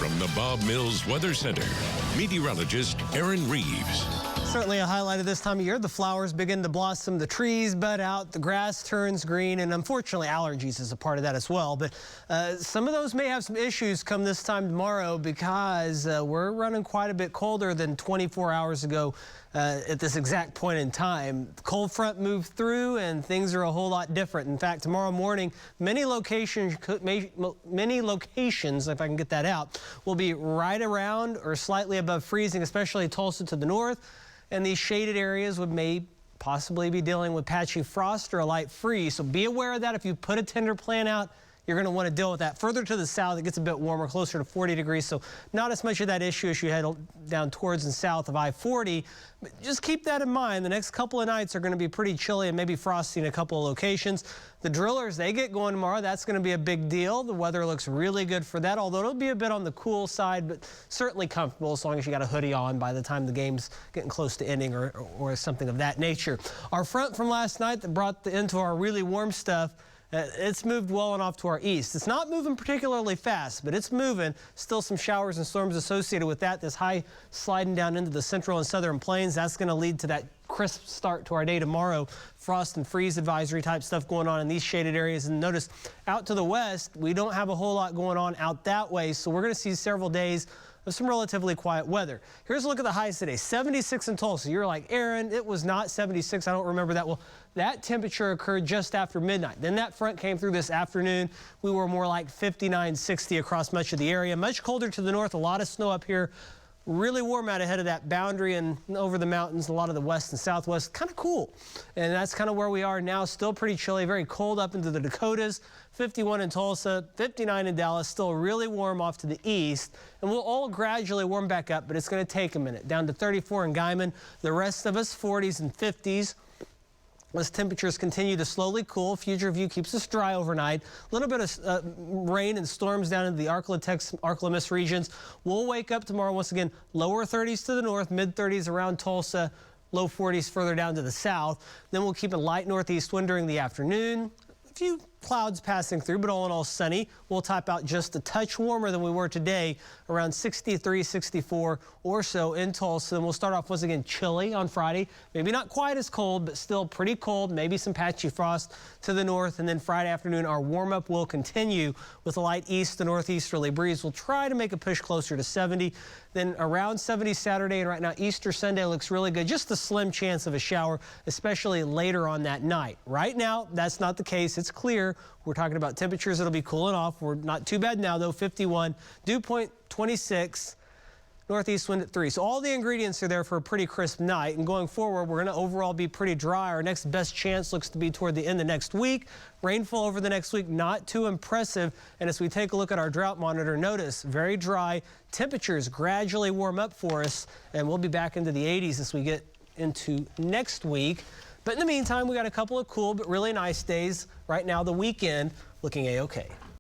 From the Bob Mills Weather Center, meteorologist Aaron Reeves. Certainly a highlight of this time of year. The flowers begin to blossom, the trees bud out, the grass turns green, and unfortunately allergies is a part of that as well. But some of those may have some issues come this time tomorrow because we're running quite a bit colder than 24 hours ago at this exact point in time. The cold front moved through and things are a whole lot different. In fact, tomorrow morning, many locations, if I can get that out, will be right around or slightly above freezing, especially Tulsa to the north. And these shaded areas may possibly be dealing with patchy frost or a light freeze. So be aware of that. If you put a tender plant out, you're going to want to deal with that. Further to the south, it gets a bit warmer, closer to 40 degrees. So not as much of that issue as you head down towards and south of I-40. But just keep that in mind. The next couple of nights are going to be pretty chilly and maybe frosty in a couple of locations. The drillers, they get going tomorrow. That's going to be a big deal. The weather looks really good for that, although it'll be a bit on the cool side, but certainly comfortable as long as you got a hoodie on by the time the game's getting close to ending or something of that nature. Our front from last night that brought into our really warm stuff, it's moved well and off to our east. It's not moving particularly fast, but it's moving. Still some showers and storms associated with that. This high sliding down into the central and southern plains, that's going to lead to that crisp start to our day tomorrow. Frost and freeze advisory type stuff going on in these shaded areas. And notice out to the west, we don't have a whole lot going on out that way. So we're going to see several days of some relatively quiet weather. Here's a look at the highs today. 76 in Tulsa. You're like, Aaron, it was not 76. I don't remember that. Well, that temperature occurred just after midnight. Then that front came through this afternoon. We were more like 59, 60 across much of the area. Much colder to the north. A lot of snow up here. Really warm out ahead of that boundary and over the mountains, a lot of the west and southwest, kind of cool. And that's kind of where we are now. Still pretty chilly, very cold up into the Dakotas. 51 in Tulsa, 59 in Dallas, still really warm off to the east. And we'll all gradually warm back up, but it's going to take a minute. Down to 34 in Guyman. The rest of us 40s and 50s. As temperatures continue to slowly cool, future view keeps us dry overnight. A little bit of rain and storms down into the Arklamis regions. We'll wake up tomorrow once again, lower 30s to the north, mid 30s around Tulsa, low 40s further down to the south. Then we'll keep a light northeast wind during the afternoon. A few clouds passing through, but all in all sunny. We'll top out just a touch warmer than we were today, around 63, 64 or so in Tulsa. And we'll start off once again chilly on Friday. Maybe not quite as cold, but still pretty cold. Maybe some patchy frost to the north. And then Friday afternoon, our warm up will continue with a light east to northeasterly breeze. We'll try to make a push closer to 70. Then around 70 Saturday, and right now Easter Sunday looks really good. Just a slim chance of a shower, especially later on that night. Right now, that's not the case. It's clear. We're talking about temperatures that'll be cooling off. We're not too bad now, though. 51, dew point 26, northeast wind at 3. So all the ingredients are there for a pretty crisp night. And going forward, we're going to overall be pretty dry. Our next best chance looks to be toward the end of next week. Rainfall over the next week, not too impressive. And as we take a look at our drought monitor, notice very dry. Temperatures gradually warm up for us, and we'll be back into the 80s as we get into next week. But in the meantime, we got a couple of cool but really nice days. Right now, the weekend looking A-OK.